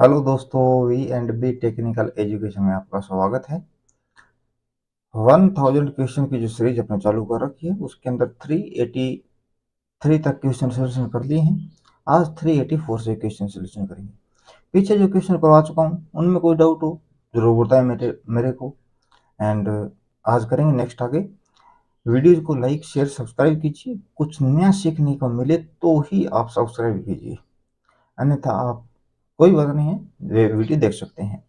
Hello दोस्तों, V and B technical education में आपका स्वागत है। 1000 क्वेश्चन की जो सीरीज अपने चालू कर रखी है उसके अंदर 383 तक क्वेश्चन सोल्यूशन कर लिए हैं। आज 384 से क्वेश्चन सोल्यूशन करेंगे। पीछे जो क्वेश्चन करवा चुका हूँ उनमें कोई डाउट हो जरूर बताएं मेरे को। एंड आज करेंगे नेक्स्ट आगे। वीडियो को लाइक शेयर सब्सक्राइब कीजिए, कुछ नया सीखने को मिले तो ही आप सब्सक्राइब कीजिए, अन्यथा आप कोई बात नहीं है, वीडियो देख सकते हैं।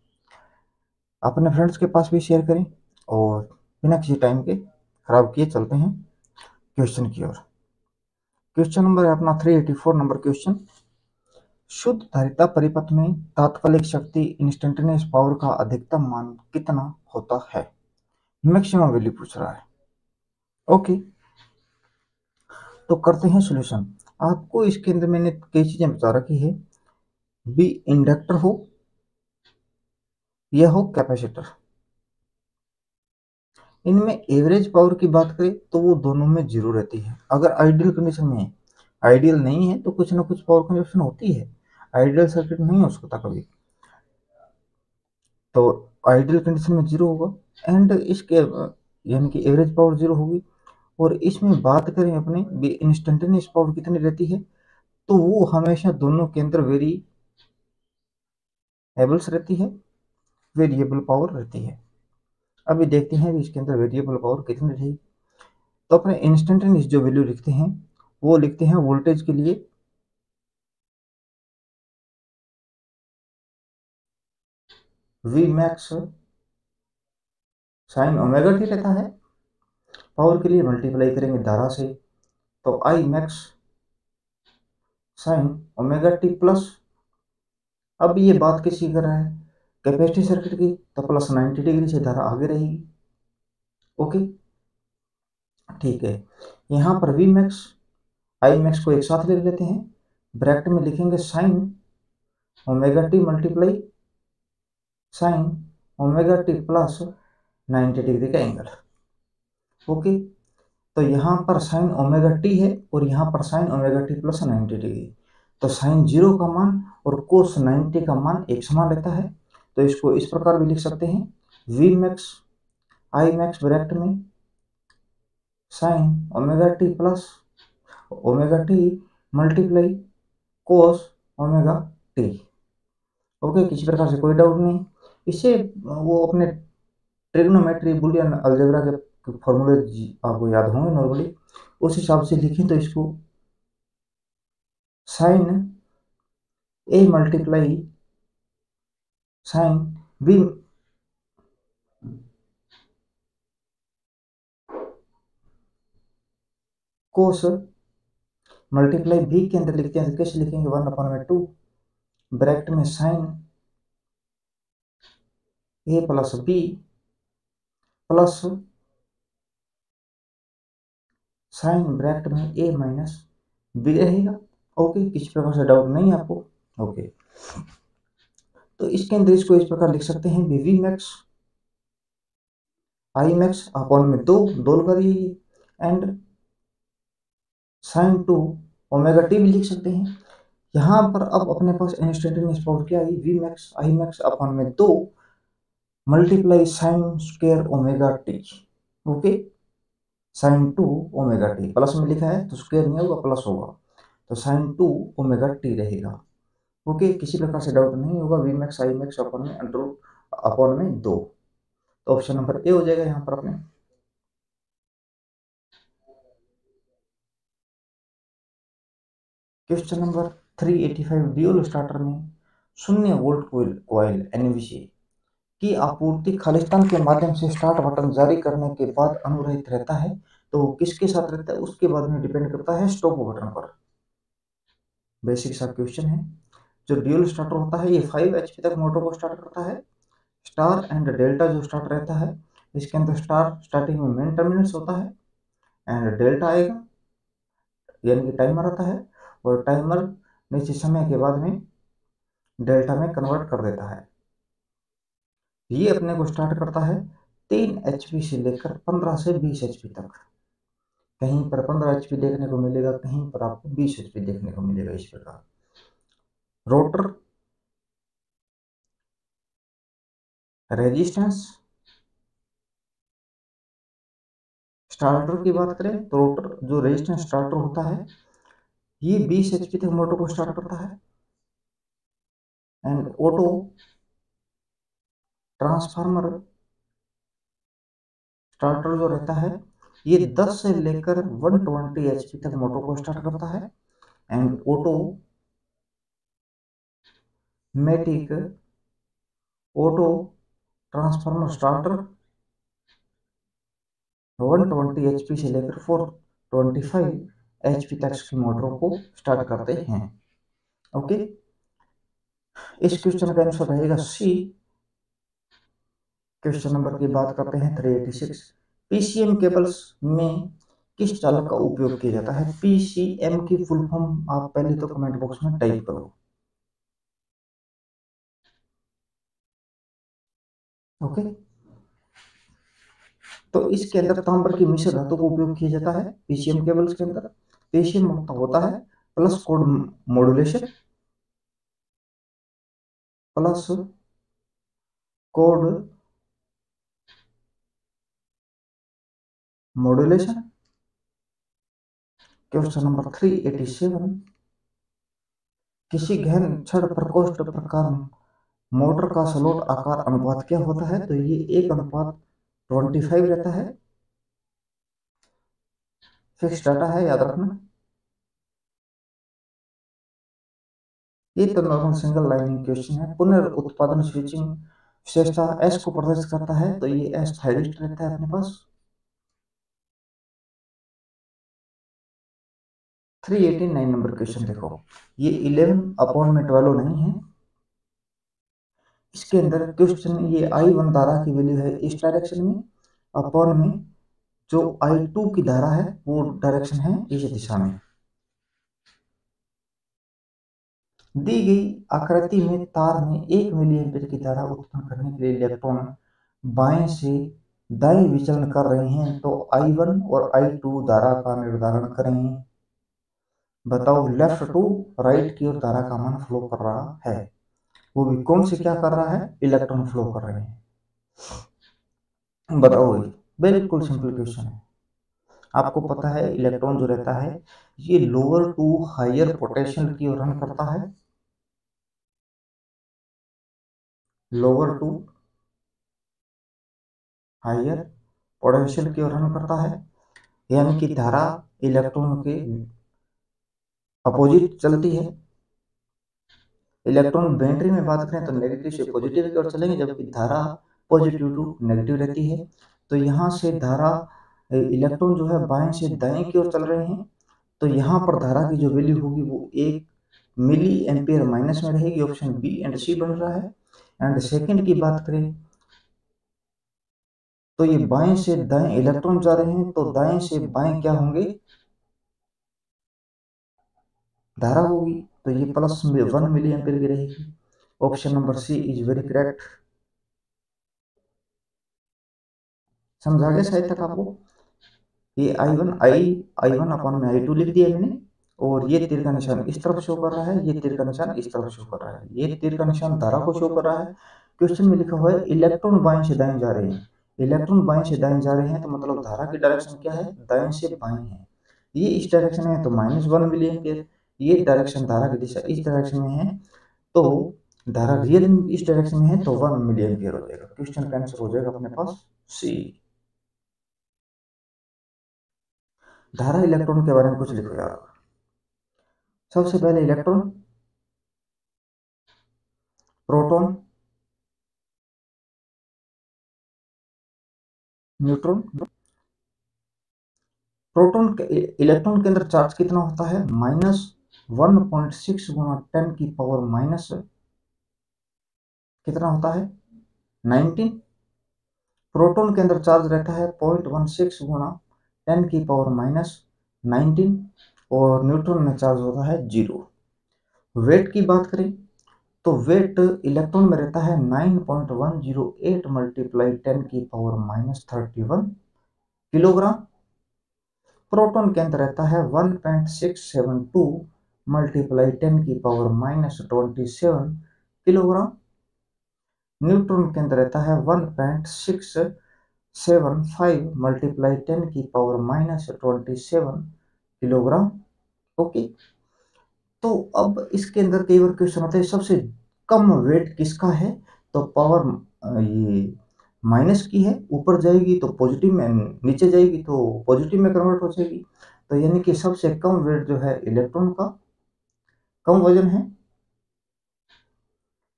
अपने फ्रेंड्स के पास भी शेयर करें और बिना किसी टाइम के खराब किए चलते हैं क्वेश्चन की ओर। क्वेश्चन नंबर है अपना 384 नंबर क्वेश्चन। शुद्ध धारिता परिपथ में तात्कालिक शक्ति इंस्टेंटेनियस पावर का अधिकतम मान कितना होता है? मैक्सिमम वैल्यू पूछ रहा है। ओके, तो करते हैं सॉल्यूशन। आपको इसके अंदर मैंने कई चीजें बता रखी है। बी इंडक्टर हो या हो कैपेसिटर, इनमें एवरेज पावर की बात करें तो वो दोनों में जीरो रहती है। अगर आइडियल कंडीशन में है, आइडियल नहीं है तो कुछ ना कुछ पावर कंजप्शन होती है। आइडियल सर्किट नहीं हो सकता कभी, तो आइडियल कंडीशन में जीरो होगा एंड इसके यानी कि एवरेज पावर जीरो होगी। और इसमें बात करें अपने इंस्टेंटेनियस पावर कितनी रहती है, तो वो हमेशा दोनों के अंदर वेरिएबल्स रहती है, वेरिएबल पावर रहती है। अभी देखते हैं इसके अंदर वेरिएबल पावर कितनी रहेगी। तो अपने इंस्टेंटेनियस जो वैल्यू लिखते हैं वो लिखते हैं वोल्टेज के लिए V max sine omega t रहता है। पावर के लिए मल्टीप्लाई करेंगे धारा से, तो I max sine omega T plus. अब ये बात किसकी कर रहा है? कैपेसिटी सर्किट की, तो प्लस 90 डिग्री से धारा आगे रहेगी। ओके, ठीक है। यहाँ पर वी मैक्स आई मैक्स को एक साथ ले लेते हैं, ब्रैकेट में लिखेंगे sign omega T multiply sign omega T plus 90 degree का एंगल। ओके, तो यहाँ पर साइन ओमेगा टी है और यहाँ पर sign omega T plus 90 degree, तो साइन जीरो का मान और कोस 90 का मान एक समान रहता है। तो इसको इस प्रकार भी लिख सकते हैं, V max I max bracket में sine omega T plus omega T multiply cos omega T. Okay, किसी प्रकार से कोई डाउट नहीं। इससे वो अपने ट्रिग्नोमेट्री बुलियन अलजेब्रा के फॉर्मूले आपको याद होंगे नॉर्मली, उस हिसाब से लिखें तो इसको sign A multiply sine B cos multiply B के अंदर लिखते हैं तो कैसे लिखेंगे, 1/2 ब्रैकेट में sine A plus B plus sine bracket में ए माइनस बी रहेगा। ओके, किसी प्रकार से डाउट नहीं आपको। ओके, तो इसके अंदर इसको इस प्रकार लिख सकते हैं, V max I max upon में दो लगा दीजिए and sine two omega t भी लिख सकते हैं। यहाँ पर अब अपने पास इंस्टेंटेनियस पावर क्या आई, V max I max upon में दो multiply sine square omega T. Okay, sine two omega T plus में लिखा है तो स्क्वायर नहीं होगा प्लस होगा, तो साइन टू ओमेगा टी रहेगा। ओके, किसी प्रकार से डाउट नहीं होगा। V max I max upon में अंडर अपॉन में दो, तो ऑप्शन नंबर ए हो जाएगा यहाँ पर अपने। क्वेश्चन नंबर 385, ड्यूल स्टार्टर में 0 वोल्ट कॉइल एनवीसी की आपूर्ति खालिस्तान के माध्यम से स्टार्ट बटन जारी करने के बाद अनुरहित रहता है, तो किसके साथ रहता है उसके बाद में डिपेंड करता है स्टॉप बटन पर। बेसिक सा क्वेश्चन है। जो ड्यूल स्टार्टर होता है ये 5 HP तक मोटर को स्टार्ट करता है। स्टार एंड डेल्टा जो स्टार्ट रहता है, इसके अंदर स्टार स्टार्टिंग में मेन टर्मिनल्स होता है एंड डेल्टा आएगा यानी कि टाइमर आता है, और टाइमर निश्चित समय के बाद में डेल्टा में कन्वर्ट कर देता है। ये अपने को स्टार्ट करता है 3 HP से लेकर 15 से 20 HP तक। कहीं पर 15 HP देखने को मिलेगा, कहीं पर आपको 20 HP देखने को मिलेगा। इस प्रकार रोटर रेजिस्टेंस, स्टार्टर की बात करें तो रोटर जो रेजिस्टेंस स्टार्टर होता है ये 20 एचपी तक मोटर को स्टार्ट करता है। एंड ऑटो ट्रांसफार्मर स्टार्टर जो रहता है ये 10 से लेकर 120 एचपी तक मोटर को स्टार्ट करता है। And automatic auto transformer starter 120 HP से लेकर 425 एचपी तक की मोटरों को स्टार्ट करते हैं। ओके, इस क्वेश्चन का आंसर रहेगा सी। क्वेश्चन नंबर की बात करते हैं 386। पीसीएम केबल्स में किस चालक का उपयोग किया जाता है? पीसीएम की फुल फॉर्म आप पहले तो कमेंट बॉक्स में टाइप करो। ओके, तो इसके अंदर तांबर की मिश्र धातु का उपयोग किया जाता है पीसीएम केबल्स के अंदर। पीसीएम होता है plus code modulation, plus code modulation. Question number 387। किसी गहन छड़ प्रकोष्ठ प्रकार मोटर का स्लॉट आकार अनुपात क्या होता है? तो ये 1:25 रहता है। फिक्स डाटा है, याद रखना। ये तो नॉर्मल सिंगल लाइनिंग क्वेश्चन है। पुनर्उत्पादन स्विचिंग विशेषता एस को प्रदर्शित करता है, तो ये एस थायरिस्ट रहता है अपने पास। 389 नंबर क्वेश्चन देखो, ये 11/12 नहीं है। इसके अंदर क्वेश्चन ये I1 धारा की वैल्यू है इस डायरेक्शन में, अपॉन में जो I2 की धारा है वो डायरेक्शन है इस दिशा में। दी गई आकृति में तार में 1 मिली एम्पीयर की धारा उत्पन्न करने के लिए इलेक्ट्रॉन बाएं से दाएं विचलन कर रहे हैं, तो I1 और I2 धारा का निर्धारण करें। बताओ, लेफ्ट टू राइट की ओर धारा का मान फ्लो कर रहा है, वो भी कौन से क्या कर रहा है? इलेक्ट्रॉन फ्लो कर रहे हैं। बताओ, बिल्कुल सिंपल क्वेश्चन है। आपको पता है इलेक्ट्रॉन जो रहता है ये लोअर टू हायर पोटेंशियल की ओर रन करता है, लोअर टू हायर पोटेंशियल की ओर रन करता है। यानी कि धारा इलेक्ट्रॉन के अपोजिट चलती है। इलेक्ट्रॉन बैटरी में बात करें तो नेगेटिव से पॉजिटिव की ओर चलेंगे, जबकि धारा पॉजिटिव टू नेगेटिव रहती है। तो यहाँ से धारा इलेक्ट्रॉन जो है बाएं से दाएं की ओर चल रहे हैं, तो यहाँ पर धारा की जो वैल्यू होगी वो 1 मिली एम्पियर माइनस में रहेगी। ऑप्शन बी एंड सी बन रहा है। एंड सेकंड की बात करें तो ये बाएं से दाएं इलेक्ट्रॉन जा रहे हैं, तो दाएं से बाएं क्या होंगे? धारा होगी, तो ये प्लस 1 मिली एम्पियर की रहेगी। Option number C is very correct. समझा गया शायद तक आपको? ये आई वन अपन में I2 लिख दिया मैंने, और ये तीर का निशान इस तरफ शो कर रहा है, ये तीर का निशान इस तरफ शो कर रहा है, ये तीर का निशान धारा को शो कर रहा है। क्वेश्चन में लिखा हुआ है इलेक्ट्रॉन बाएं से दाएं जा रहे हैं। इलेक्ट्रॉन बाएं से दाएं जा रहे हैं, तो मतलब धारा की डायरेक्शन क्या है? दाएं से बाएं है। ये इस डायरेक्शन में है तो -1 मिली एम्पियर, ये डायरेक्शन धारा की दिशा इस डायरेक्शन में है, तो धारा रियल इस डायरेक्शन में है, तो 1 मिली एम्पियर हो जाएगा। क्वेश्चन का आंसर हो जाएगा अपने पास सी। धारा इलेक्ट्रॉन के बारे में कुछ लिखो यार। सबसे पहले इलेक्ट्रॉन, प्रोटॉन, न्यूट्रॉन। प्रोटॉन के इलेक्ट्रॉन के अंदर चार्ज कितना होता है? -1.6 गुना 10 की पावर माइनस कितना होता है? 19। प्रोटॉन के अंदर चार्ज रहता है 0.16 गुना 10 की पावर -19, और न्यूट्रॉन में चार्ज होता है 0। वेट की बात करें तो वेट इलेक्ट्रॉन में रहता है 9.108 मल्टीप्लाई 10 की पावर -31 किलोग्राम। प्रोटॉन के अंदर रहता है 1.672 मल्टीप्लाई 10 की पावर -27 किलोग्राम। न्यूट्रॉन के अंदर रहता है 1.675 मल्टीप्लाई 10⁻⁻27 किलोग्राम। ओके, तो अब इसके अंदर कई बार क्वेश्चन आता है सबसे कम वेट किसका है, तो पावर ये माइनस की है, ऊपर जाएगी तो पॉजिटिव में, नीचे जाएगी तो पॉजिटिव में कन्वर्ट हो जाएगी। तो यानी कि सबसे कम वेट जो है इलेक्ट्रॉन का, कम वजन है।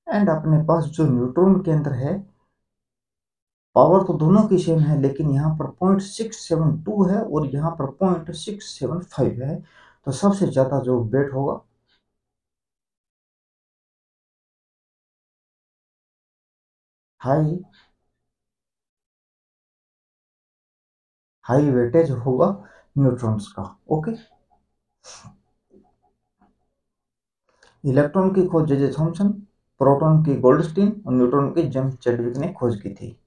एंड अपने पास जो न्यूट्रॉन के अंदर है, पावर तो दोनों की सेम है, लेकिन यहाँ पर 0.672 है और यहाँ पर 0.675 है। तो सबसे ज्यादा जो वेट होगा हाई हाई वेटेज होगा न्यूट्रॉन्स का। ओके, इलेक्ट्रॉन की खोज जे थॉमसन, प्रोटॉन की गोल्डस्टीन और न्यूट्रॉन की जेम्स चैडविक ने खोज की थी।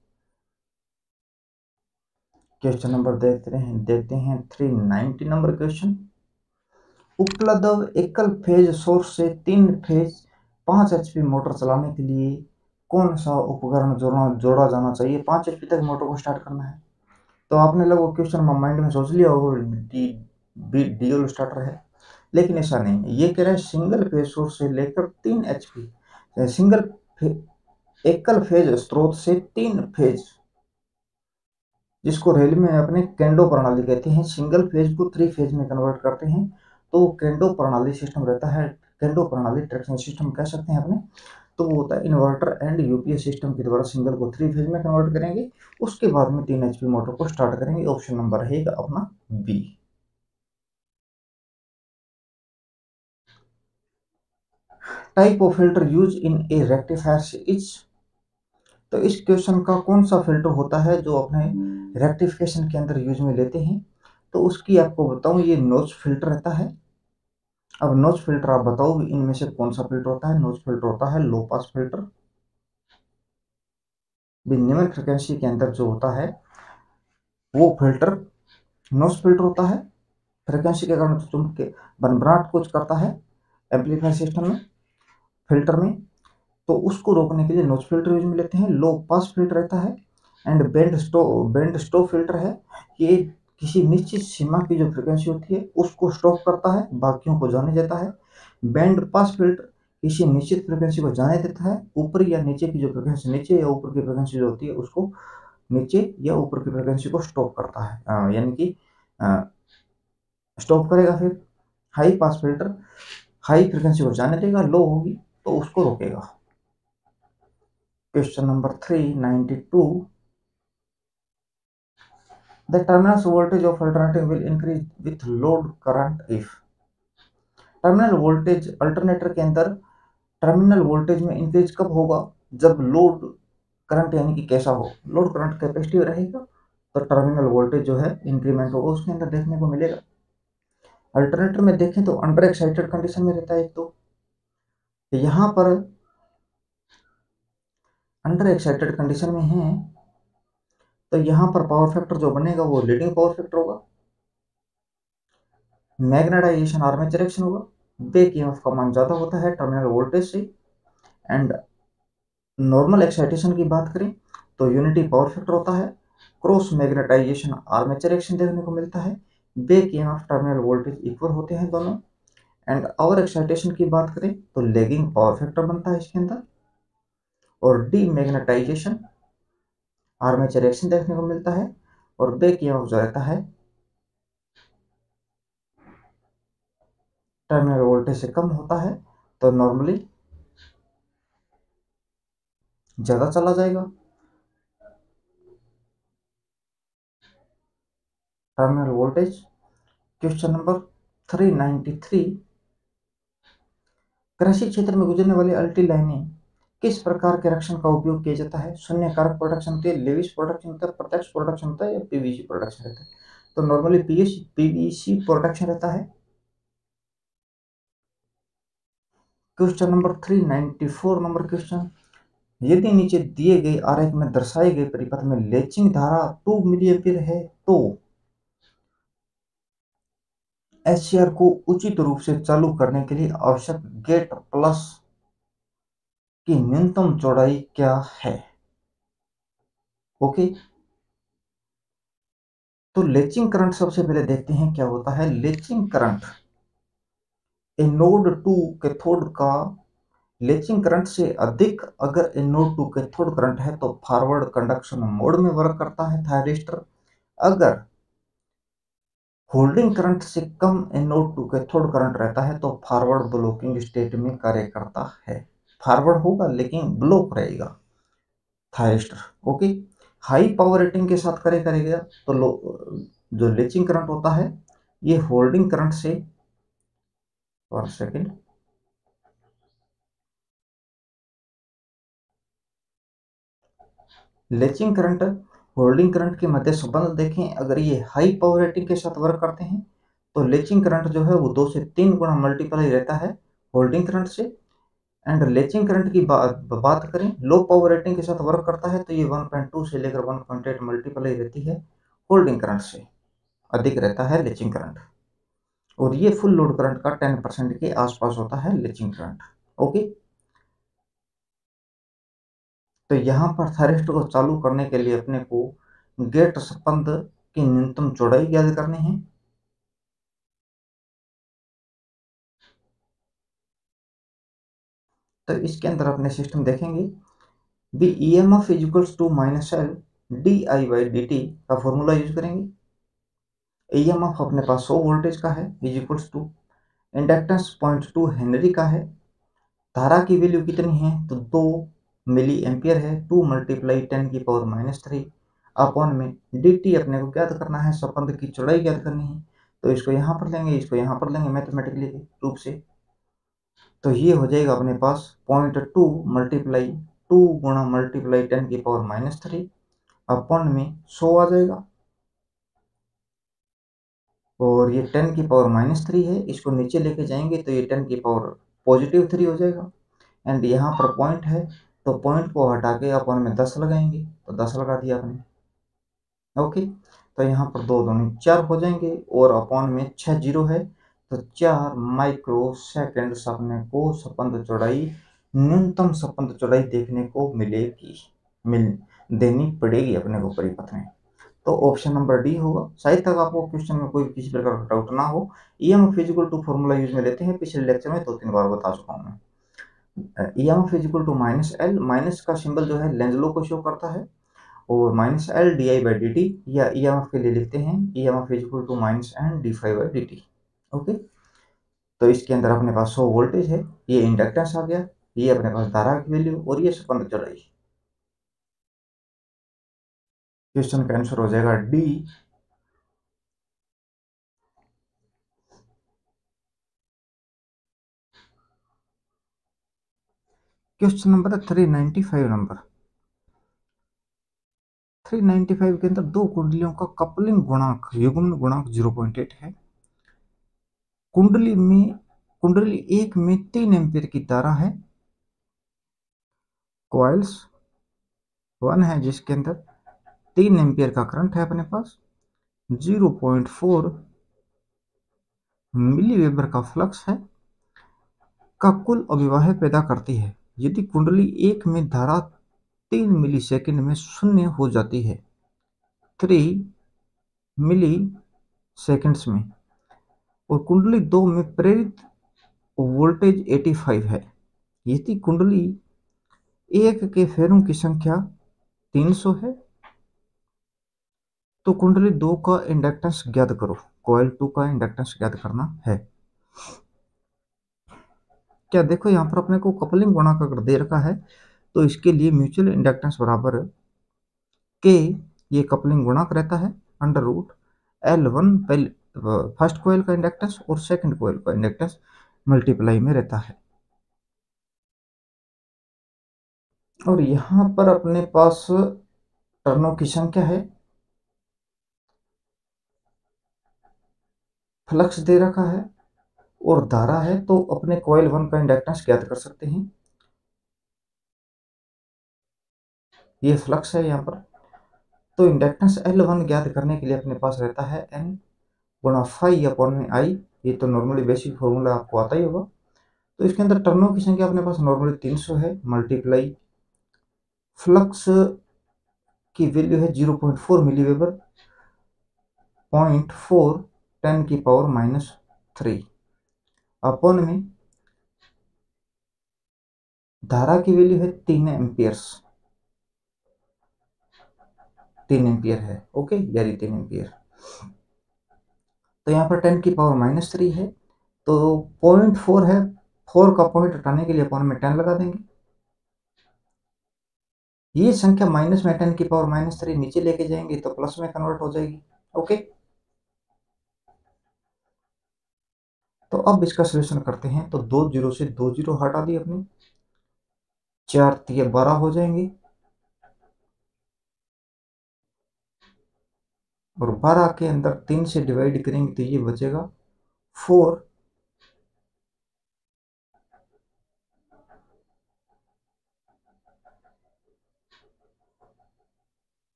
क्वेश्चन नंबर देखते हैं 390 नंबर क्वेश्चन। उपलब्ध एकल फेज सोर्स से 3 फेज 5 एचपी मोटर चलाने के लिए कौन सा उपकरण जोड़ा जाना चाहिए। 5 एचपी तक मोटर को स्टार्ट करना है। तो आपने लगभग क्वेश्चन माइंड में सोच लिया होगा डीएल स्टार्टर है, लेकिन ऐसा नहीं है। ये कह रहा है सिंगल फेज सोर्स से लेकर 3 एचपी, एकल फेज स्रोत से 3 फेज, जिसको रेल में अपने केंडो प्रणाली कहते हैं। सिंगल फेज को 3 फेज में कन्वर्ट करते हैं, तो केंडो प्रणाली सिस्टम रहता है। केंडो प्रणाली ट्रैक्शन सिस्टम कह सकते हैं अपने। तो वो होता है इन्वर्टर एंड यूपीएस सिस्टम के द्वारा सिंगल को 3 फेज में कन्वर्ट करेंगे, उसके बाद में 3 एचपी मोटर को स्टार्ट करेंगे। ऑप्शन नंबर रहेगा अपना B. Type of filter use in a rectifier is, तो इस क्वेश्चन का कौन सा फिल्टर होता है जो अपने रेक्टिफिकेशन के अंदर यूज में लेते हैं। तो उसकी आपको बताऊं, ये नोच फिल्टर रहता है। अब नोच फिल्टर आप बताओ इनमें से कौन सा फिल्टर होता है। नोच फिल्टर होता है लो पास फिल्टर, निम्न फ्रिक्वेंसी के अंदर जो होता है वो फिल्टर नोच फिल्टर होता है। फ्रिक्वेंसी के कारण चुंबकीय भरभराट कुछ करता है एम्पलीफायर सिस्टम में, फिल्टर में, तो उसको रोकने के लिए नोच फिल्टर यूज में लेते हैं। लो पास फिल्टर रहता है। एंड बैंड स्टॉप फिल्टर है, ये किसी निश्चित सीमा की जो फ्रिक्वेंसी होती है उसको स्टॉप करता है, बाकियों को जाने देता है। बैंड पास फिल्टर किसी निश्चित फ्रिक्वेंसी को जाने देता है, ऊपर या नीचे की जो फ्रिक्वेंसी, नीचे या ऊपर की फ्रिक्वेंसी जो होती है उसको, नीचे या ऊपर की फ्रिक्वेंसी को स्टॉप करता है, यानी कि स्टॉप करेगा। फिर high pass filter high frequency को जाने देगा, लो होगी तो उसको रोकेगा। Question number 392, the terminal voltage of alternator will increase with load current if, terminal voltage alternator के अंदर टर्मिनल वोल्टेज में इंक्रीज कब होगा, जब लोड करंट यानी कि कैसा हो, लोड करंट कैपेसिटिव रहेगा तो टर्मिनल वोल्टेज जो है इंक्रीमेंट होगा उसके अंदर देखने को मिलेगा। अल्टरनेटर में देखें तो अंडर एक्साइटेड कंडीशन में रहता है एक तो यहाँ पर अंडर एक्साइटेड कंडीशन में है, तो यहाँ पर पावर फैक्टर जो बनेगा वो लीडिंग पावर फैक्टर होगा। मैग्नेटाइजेशन आर्मेचर रिएक्शन होगा। बैक ईएमएफ का मान ज्यादा होता है टर्मिनल वोल्टेज से। एंड नॉर्मल एक्साइटेशन की बात करें तो यूनिटी पावर फैक्टर होता है। क्रॉस मैग्नेटाइजेशन आर्मेचर रिएक्शन देखने को मिलता है। Back EMF terminal voltage equal होते हैं दोनों। एंड ओवर एक्साइटेशन की बात करें तो लैगिंग पावर फैक्टर बनता है इसके अंदर। और डी मैग्नेटाइजेशन आर्मेचर रिएक्शन देखने को मिलता है। और बैक ईएमएफ जो रहता है टर्मिनल वोल्टेज से कम होता है, तो नॉर्मली ज्यादा चला जाएगा। Terminal voltage. क्वेश्चन नंबर 393, कृषि क्षेत्र में गुजरने वाली अल्टी लाइनें किस प्रकार के रक्षण का उपयोग किया जाता है। शून्य कारक प्रोडक्शन होती है, लेविस प्रोडक्शन होता है, प्रत्यक्ष प्रोडक्शन होता है या पीवीसी प्रोडक्शन रहता है। तो नॉर्मली पीवीसी प्रोडक्शन रहता है। क्वेश्चन नंबर 394 नंबर क्वेश्चन, यदि नीचे दिए गए आरेख में दर्शाए गए परिपथ में लेचिंग धारा 2 मिली एम्पीयर है तो एचसीआर को उचित रूप से चालू करने के लिए आवश्यक गेट प्लस की न्यूनतम चौड़ाई क्या है। ओके, तो लेचिंग करंट सबसे पहले देखते हैं क्या होता है। Latching current anode to cathode का लेचिंग करंट से अधिक अगर एनोड टू कैथोड करंट है तो फॉरवर्ड कंडक्शन मोड में वर्क करता है थायरिस्टर। अगर होल्डिंग करंट से कम एनोड टू कैथोड करंट रहता है तो फॉरवर्ड ब्लॉकिंग स्टेट में कार्य करता है। फॉरवर्ड होगा लेकिन ब्लॉक रहेगा thyristor. Okay, high power rating के साथ कार्य करेगा तो जो लेचिंग करंट होता है ये होल्डिंग करंट से 1 second latching current holding current के मध्य संबंध देखें। अगर ये हाई पावर रेटिंग के साथ वर्क करते हैं तो लेचिंग करंट जो है वो 2 से 3 गुना मल्टीप्लाई रहता है होल्डिंग करंट से। एंड लेचिंग करंट की बात करें, लो पावर रेटिंग के साथ वर्क करता है तो ये 1.2 से लेकर 1.8 मल्टीप्लाई रहती है होल्डिंग करंट से, अधिक रहता है लेचिंग करंट। और ये फुल लोड करंट का 10% के आसपास होता है लेचिंग करंट। ओके, तो यहाँ पर थायरिस्टर को चालू करने के लिए अपने को गेट स्पंद की न्यूनतम चौड़ाई ज्ञात करनी है। तो इसके अंदर अपने सिस्टम देखेंगे B E M F is equals to minus L D I by D T का फॉर्मूला यूज करेंगे। ई एम एफ अपने पास 100 वोल्टेज का है is equals to inductance 0.2 henry का है। धारा की वैल्यू कितनी है तो 2 मिली एम्पियर है। 2 मल्टीप्लाई 10⁻³ अपॉन में डी टी अपने को ज्ञात करना है, स्पंद की चौड़ाई ज्ञात करनी है। तो इसको यहाँ पर लेंगे, इसको यहाँ पर लेंगे मैथमेटिकली रूप से। तो ये हो जाएगा अपने पास 0.2 मल्टीप्लाई 2 गुणा मल्टीप्लाई 10⁻³ अपॉन में 100 आ जाएगा। और ये 10⁻³ है, इसको नीचे लेके जाएंगे तो ये 10⁻³ हो जाएगा। एंड यहाँ पर पॉइंट है तो पॉइंट को हटा के अपन में 10 लगाएंगे तो 10 लगा दिया आपने। ओके, तो यहाँ पर 2 दूनी 4 हो जाएंगे और अपॉन में 6 जीरो है तो 4 माइक्रो सेकेंड्स अपने को स्पंद चौड़ाई न्यूनतम स्पंद चौड़ाई देखने को मिलेगी, देनी पड़ेगी अपने को परिपथ में। तो ऑप्शन नंबर डी होगा। शायद तक आपको क्वेश्चन में कोई किसी प्रकार का डाउट ना हो। E M F equal to formula use में लेते हैं, पिछले लेक्चर में 2-3 बार बता चुका हूँ मैं। E M F equal to minus L, minus का सिंबल जो है लेंज लॉ को शो करता है, और minus L D I by D T, या ई एम एफ के लिए लिखते हैं E M F equal to minus N D phi by D T. Okay, तो इसके अंदर अपने पास 100 वोल्टेज है, ये इंडक्टेंस आ गया, ये अपने पास धारा की वैल्यू और ये स्पंद चौड़ाई। क्वेश्चन का आंसर हो जाएगा डी। क्वेश्चन नंबर है 395 नंबर। 395 के अंदर दो कुंडलियों का कपलिंग गुणांक युग्मन गुणांक 0.8 है। कुंडली एक में 3 एम्पीयर की धारा है। कॉइल्स 1 है जिसके अंदर 3 एम्पीयर का करंट है अपने पास। 0.4 मिली वेबर का फ्लक्स है का कुल अभिवाह पैदा करती है। यदि कुंडली एक में धारा 3 मिली सेकेंड में शून्य हो जाती है, 3 मिली सेकेंड्स में, और कुंडली 2 में प्रेरित वोल्टेज 85 है। यदि कुंडली एक के फेरों की संख्या 300 है तो कुंडली 2 का इंडक्टेंस ज्ञात करो। कॉइल 2 का इंडक्टेंस ज्ञात करना है। क्या देखो यहाँ पर अपने को कपलिंग गुणांक अगर दे रखा है तो इसके लिए म्यूचुअल इंडक्टेंस बराबर के, ये कपलिंग गुणांक रहता है under root L1 first coil का इंडक्टेंस और सेकंड कॉइल का इंडक्टेंस मल्टीप्लाई में रहता है। और यहाँ पर अपने पास टर्नों की संख्या है, फ्लक्स दे रखा है और धारा है, तो अपने कॉइल 1 का इंडक्टेंस ज्ञात कर सकते हैं। ये फ्लक्स है यहाँ पर, तो इंडक्टेंस L1 ज्ञात करने के लिए अपने पास रहता है N गुणा फाई अपॉन में I। ये तो नॉर्मली बेसिक फॉर्मूला आपको आता ही होगा। तो इसके अंदर टर्नों की संख्या अपने पास नॉर्मली 300 है, मल्टीप्लाई फ्लक्स की वैल्यू है 0.4 मिलीवेबर, 0.4 10⁻³ अपॉन में धारा की वैल्यू है 3 एम्पियर्स, 3 एम्पियर है, ओके, यानी 3 एम्पियर। तो यहाँ पर 10⁻³ है, तो 0.4 है, 4 का पॉइंट हटाने के लिए अपॉन में 10 लगा देंगे। ये संख्या माइनस में 10⁻³ नीचे लेके जाएंगे तो प्लस में कन्वर्ट हो जाएगी, ओके। तो अब इसका सोल्यूशन करते हैं। तो 2 जीरो से 2 जीरो हटा दिए अपने, 4 तिये 12 हो जाएंगे, और 12 के अंदर 3 से डिवाइड करेंगे तो ये बचेगा 4।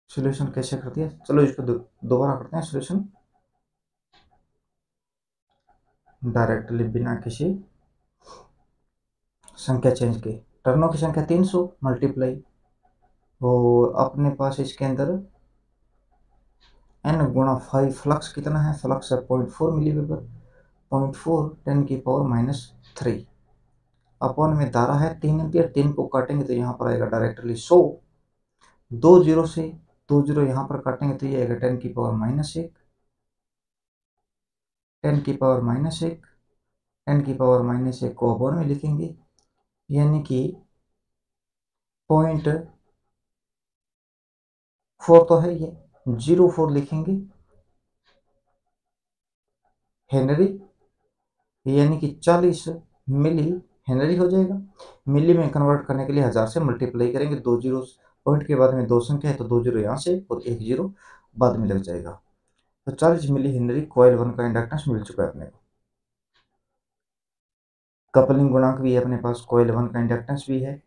सोल्यूशन कैसे करते हैं, चलो इसको दोबारा करते हैं सोल्यूशन डायरेक्टली, बिना किसी संख्या चेंज के। टर्नों की संख्या 300 मल्टीप्लाई, और अपने पास इसके अंदर n गुणा 5 फ्लक्स कितना है, फ्लक्स है 0.4 मिलीवेबर, 0.4 10⁻³ अपॉन में धारा है 3 एम्पियर, 3 को काटेंगे तो यहाँ पर आएगा डायरेक्टली 100, 2 जीरो से 2 जीरो यहाँ पर काटेंगे तो ये आएगा 10⁻⁻1, 10⁻⁻1, 10⁻⁻1 को अपॉन में लिखेंगे, यानी कि 0.4 तो है ये, 0.4 लिखेंगे हेनरी, यानी कि 40 मिली हेनरी हो जाएगा। मिली में कन्वर्ट करने के लिए 1000 से मल्टीप्लाई करेंगे, 2 जीरो पॉइंट के बाद में 2 संख्या है तो 2 जीरो यहाँ से और 1 जीरो बाद में लग जाएगा। तो 40 मिली हेनरी कॉइल 1 का इंडक्टेंस मिल चुका है अपने को। कपलिंग गुणांक भी है अपने पास, कॉइल 1 का इंडक्टेंस भी है।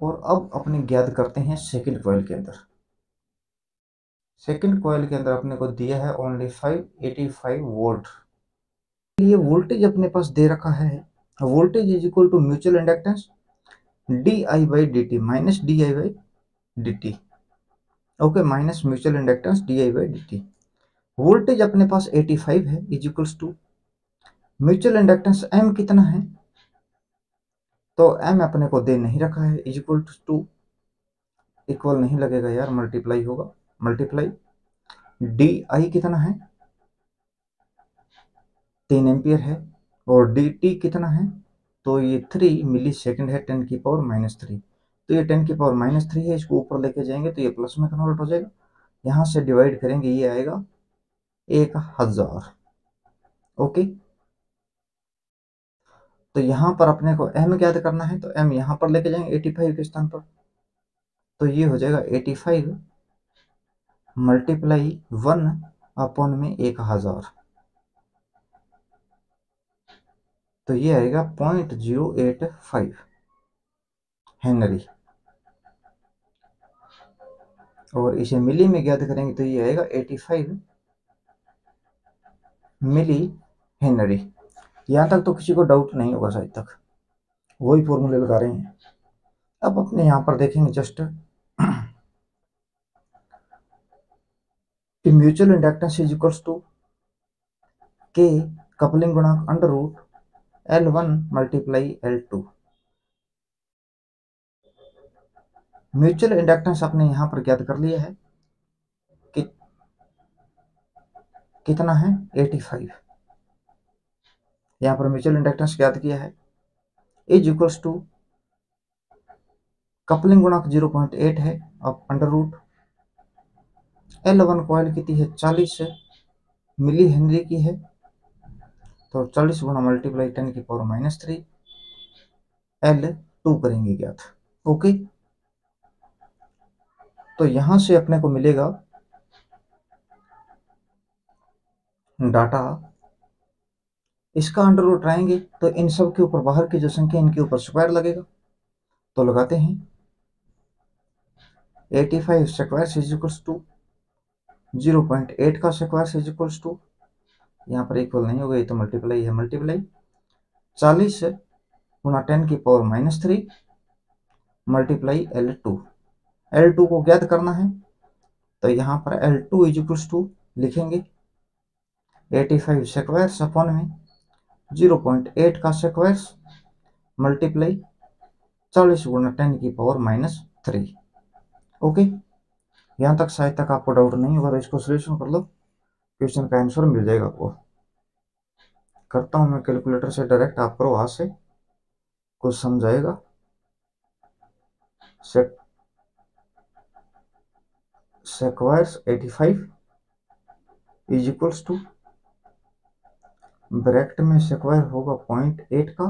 और अब अपने ज्ञात करते हैं सेकंड कॉइल के अंदर। सेकंड कॉइल के अंदर अपने को दिया है ओनली 585 वोल्ट। ये वोल्टेज अपने पास दे रखा है, voltage is equal to mutual inductance di/dt minus di/dt, okay, minus mutual inductance di/dt। Voltage अपने पास 85 है, is equals to mutual inductance m कितना है, तो m अपने को दे नहीं रखा है, इज इक्वल टू, इक्वल नहीं लगेगा यार, मल्टीप्लाई होगा, मल्टीप्लाई di कितना है 3 एम्पियर है, और dt कितना है, तो ये 3 मिली सेकेंड है 10⁻³ तो ये 10⁻³ है, इसको ऊपर लेके जाएंगे तो ये प्लस में कन्वर्ट हो जाएगा, यहाँ से डिवाइड करेंगे ये आएगा 1000, ओके। तो यहाँ पर अपने को m ज्ञात करना है, तो m यहाँ पर लेके जाएंगे 85 के स्थान पर, तो ये हो जाएगा 85 मल्टीप्लाई 1 अपॉन में 1000, तो ये आएगा 0.085 हेनरी, और इसे मिली में ज्ञात करेंगे तो ये आएगा 85 मिली हेनरी। यहाँ तक तो किसी को डाउट नहीं होगा शायद तक, वही फॉर्मूले लगा रहे हैं। अब अपने यहाँ पर देखेंगे just mutual inductance is equals to K coupling गुणांक under root L1 multiply L2। Mutual inductance आपने यहाँ पर ज्ञात कर लिया है कि कितना है 85, यहाँ पर म्यूचुअल इंडक्टेंस ज्ञात किया है, इज इक्वल्स टू कपलिंग गुणांक 0.8 है, अब अंडर रूट L1 कॉइल कितनी है 40 मिली हेनरी की है, तो 40 गुना मल्टीप्लाई 10⁻³ L2 करेंगे ज्ञात, ओके। तो यहां से अपने को मिलेगा डाटा, इसका अंडर रूट आएंगे तो इन सब के ऊपर बाहर की जो संख्या इनके ऊपर स्क्वायर लगेगा, तो लगाते हैं 85 स्क्वायर इज इक्वल्स टू 0.8 का स्क्वायर इज इक्वल्स टू यहाँ पर इक्वल नहीं होगा, ये तो मल्टीप्लाई है, मल्टीप्लाई 40 गुणा 10⁻³ मल्टीप्लाई L2। L2 को ज्ञात करना है, तो यहाँ पर L2 इज इक्वल्स टू लिखेंगे 85 स्क्वायर्स अपॉन में 0.8 का स्क्वायर्स मल्टीप्लाई 40 गुणा 10⁻³ ओके। यहाँ तक शायद तक आपको डाउट नहीं होगा, तो इसको सोल्यूशन कर लो, क्वेश्चन का आंसर मिल जाएगा आपको। करता हूँ मैं कैलकुलेटर से डायरेक्ट, आप करो वहां से, कुछ समझाएगा। Squares 85 is equals to, bracket में स्क्वायर होगा 0.8 का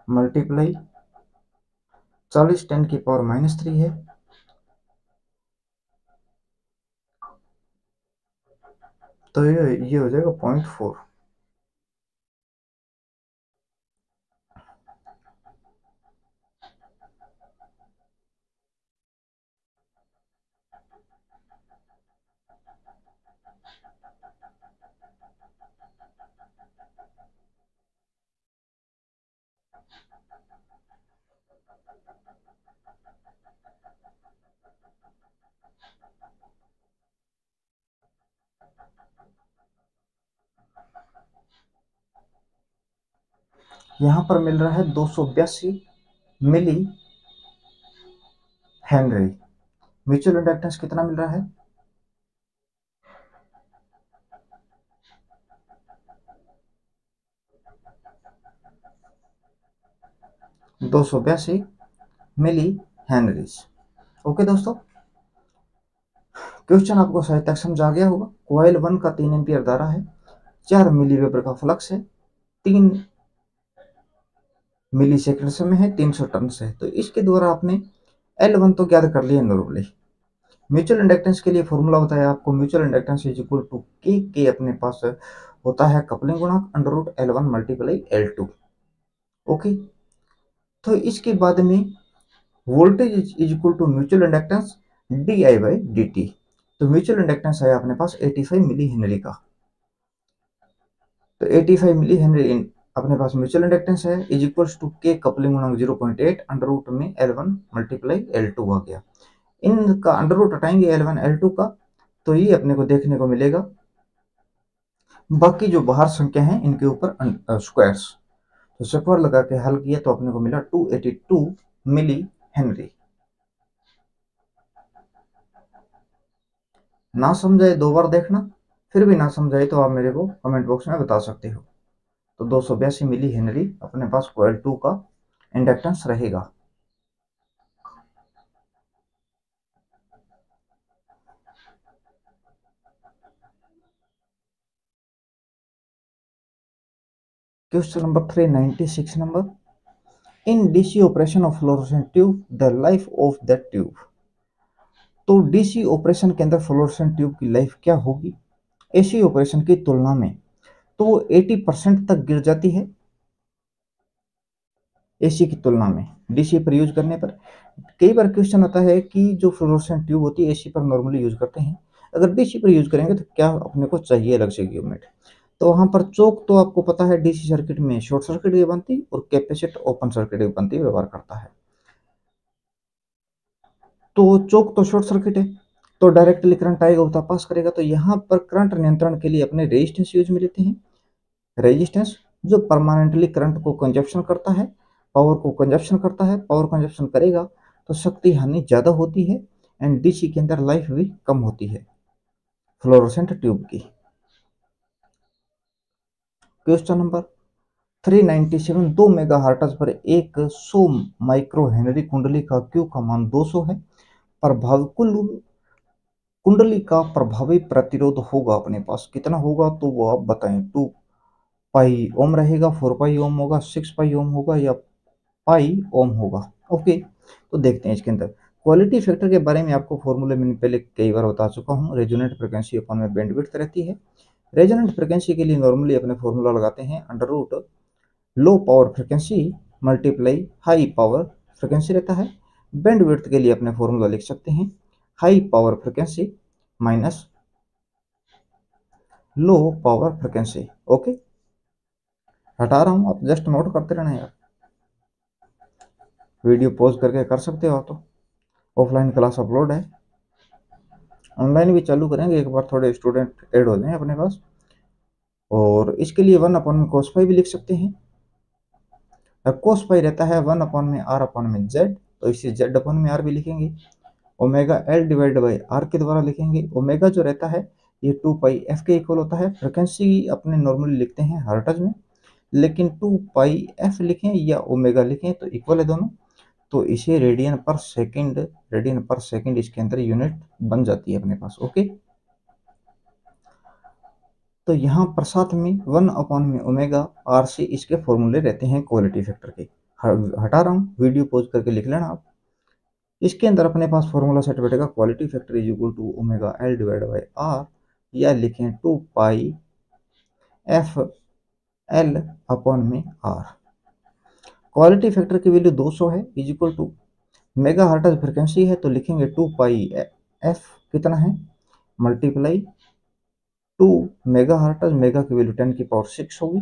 मल्टीप्लाई 40 10⁻³ है, तो ये हो जाएगा 0.4। यहां पर मिल रहा है 282 मिली हेनरी। म्यूचुअल इंडक्टेंस कितना मिल रहा है? 282 मिली हेनरीज। ओके दोस्तों, क्वेश्चन आपको शायद तक समझ आ गया होगा। कॉइल 1 का 3 एम्पियर धारा है, 4 मिली वेबर का फ्लक्स है, 3 मिली सेकंड समय है, 300 टन है। तो इसके द्वारा आपने L1 तो ज्ञात कर लिया नॉर्मली। म्यूचुअल इंडक्टेंस के लिए फॉर्मूला बताया आपको, mutual inductance is equal to K अपने पास होता है कपलिंग गुणांक √L1 मल्टीप्लाई L2। ओके, तो इसके बाद में voltage is equal to mutual inductance di/dt। तो म्यूचुअल इंडक्टेंस है अपने पास 85 मिली हेनरी का, तो 85 मिली हेनरी अपने पास म्यूचुअल इंडक्टेंस है, is equals to K coupling गुणांक 0.8 अंडर रूट में L1 मल्टीप्लाई L2 आ गया। इनका अंडर रूट हटाएंगे L1 L2 का, तो ये अपने को देखने को मिलेगा। बाकी जो बाहर संख्या है इनके ऊपर स्क्वायर्स, तो स्क्वायर लगा के हल किया तो अपने को मिला 282 मिली हेनरी। ना समझाए 2 बार देखना, फिर भी ना समझाए तो आप मेरे को कमेंट बॉक्स में बता सकते हो। तो 282 मिली हेनरी अपने पास कॉइल 2 का इंडक्टेंस रहेगा। Question number 396 number, in DC operation of fluorescent tube the life of that tube. तो डीसी ऑपरेशन के अंदर फ्लोरोसेंट ट्यूब की लाइफ क्या होगी एसी ऑपरेशन की तुलना में? तो वो 80% तक गिर जाती है एसी की तुलना में, डीसी पर यूज करने पर। कई बार क्वेश्चन आता है कि जो फ्लोरोसेंट ट्यूब होती है एसी पर नॉर्मली यूज करते हैं, अगर डीसी पर यूज करेंगे तो क्या अपने को चाहिए अलग से इक्विपमेंट? तो वहां पर चौक तो आपको पता है डीसी सर्किट में शॉर्ट सर्किट की बनती और कैपेसिटर ओपन सर्किट की बनती व्यवहार करता है। तो चौक तो शॉर्ट सर्किट है, तो डायरेक्टली करंट आएगा उतना पास करेगा। तो यहाँ पर करंट नियंत्रण के लिए अपने रेजिस्टेंस यूज में लेते हैं, रेजिस्टेंस जो परमानेंटली करंट को कंजप्शन करता है, पावर को कंजप्शन करता है। पावर कंजप्शन करेगा तो शक्ति हानि ज़्यादा होती है एंड डीसी के अंदर लाइफ भी कम होती है फ्लोरोसेंट ट्यूब की। क्वेश्चन नंबर 397, 2 मेगाहर्ट्ज पर 100 माइक्रो हेनरी कुंडली का Q का मान 200 है। प्रभाव कुल कुंडली का प्रभावी प्रतिरोध होगा अपने पास कितना होगा, तो वो आप बताएं। 2 पाई ओम रहेगा, 4 पाई ओम होगा, 6 पाई ओम होगा या पाई ओम होगा। ओके, तो देखते हैं इसके अंदर क्वालिटी फैक्टर के बारे में। आपको फॉर्मूले मैंने पहले कई बार बता चुका हूँ, रेजोनेंट फ्रिक्वेंसी अपॉन में बैंडविड्थ रहती है। रेजोनेंट फ्रिक्वेंसी के लिए नॉर्मली अपने फॉर्मूला लगाते हैं under root low power frequency multiply high power frequency रहता है। बैंडविड्थ के लिए अपने फॉर्मूला लिख सकते हैं high power frequency minus low power frequency. Okay, हटा रहा हूँ, आप जस्ट नोट करते रहना यार, वीडियो पॉज करके कर सकते हो। तो ऑफलाइन क्लास अपलोड है, ऑनलाइन भी चालू करेंगे एक बार, थोड़े स्टूडेंट ऐड हो जाएं अपने पास। और इसके लिए 1/cos भी लिख सकते हैं। cos पाई रहता है 1/r/z, तो इसे z/r भी लिखेंगे। Omega L divide by R के द्वारा लिखेंगे। ओमेगा जो रहता है ये 2 पाई एफ के इक्वल होता है। फ्रिक्वेंसी अपने नॉर्मली लिखते हैं हर्ट्ज में, लेकिन 2 पाई एफ लिखें या ओमेगा लिखें तो इक्वल है दोनों। तो इसे रेडियन पर सेकंड इसके अंदर यूनिट बन जाती है अपने पास। ओके, तो यहाँ पर साथ में 1/ओमेगा आर सी इसके फॉर्मूले रहते हैं क्वालिटी फैक्टर के। हटा रहा हूँ, वीडियो पॉज करके लिख लेना आप। इसके अंदर अपने पास फॉर्मूला सेट बैठेगा quality factor is equal to omega L divide by R, या लिखें 2 पाई एफ एल/में आर। क्वालिटी फैक्टर की वैल्यू 200 है, is equal to mega hertz frequency है, तो लिखेंगे 2 पाई एफ कितना है मल्टीप्लाई 2 मेगा हर्ट्ज, मेगा की वैल्यू 10⁶ होगी।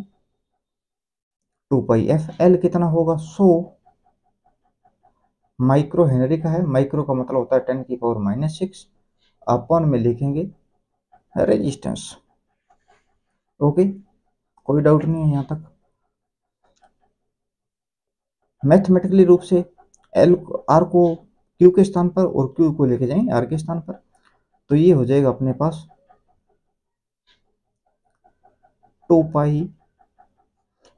2 पाई एफ एल कितना होगा 100 माइक्रो हेनरी का है, माइक्रो का मतलब होता है 10⁻⁻⁶, अपन में लिखेंगे रेजिस्टेंस। ओके, कोई डाउट नहीं है यहाँ तक। मैथमेटिकली रूप से एल आर को क्यू के स्थान पर और क्यू को लेके जाएंगे आर के स्थान पर, तो ये हो जाएगा अपने पास 2 पाई,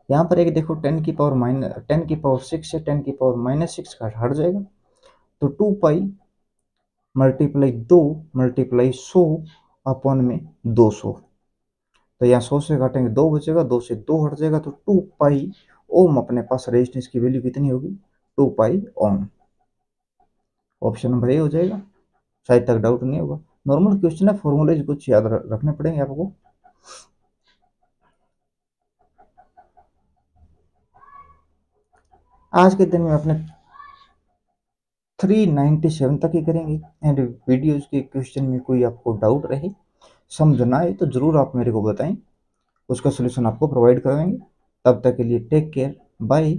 यहाँ पर एक देखो 10⁻⁻6 से 10⁻⁻6 का हट जाएगा, तो 2 पाई मल्टीप्लाई 2 मल्टीप्लाई 100/200, तो यहाँ 100 से काटेंगे 2 बचेगा, 2 से 2 हट जाएगा, तो 2 पाई ओम अपने पास रेजिस्टेंस की वैल्यू कितनी होगी 2 पाई ओम। ऑप्शन नंबर ए हो जाएगा। शायद तक डाउट नहीं होगा, नॉर्मल क्वेश्चन है, फॉर्मूले कुछ याद रखने पड़ेंगे आपको। आज के दिन में अपने 397 तक ही करेंगे। एंड वीडियोज के क्वेश्चन में कोई आपको डाउट रहे, समझ ना आए, तो ज़रूर आप मेरे को बताएं, उसका सोल्यूशन आपको प्रोवाइड करवाएंगे। तब तक के लिए टेक केयर, बाय।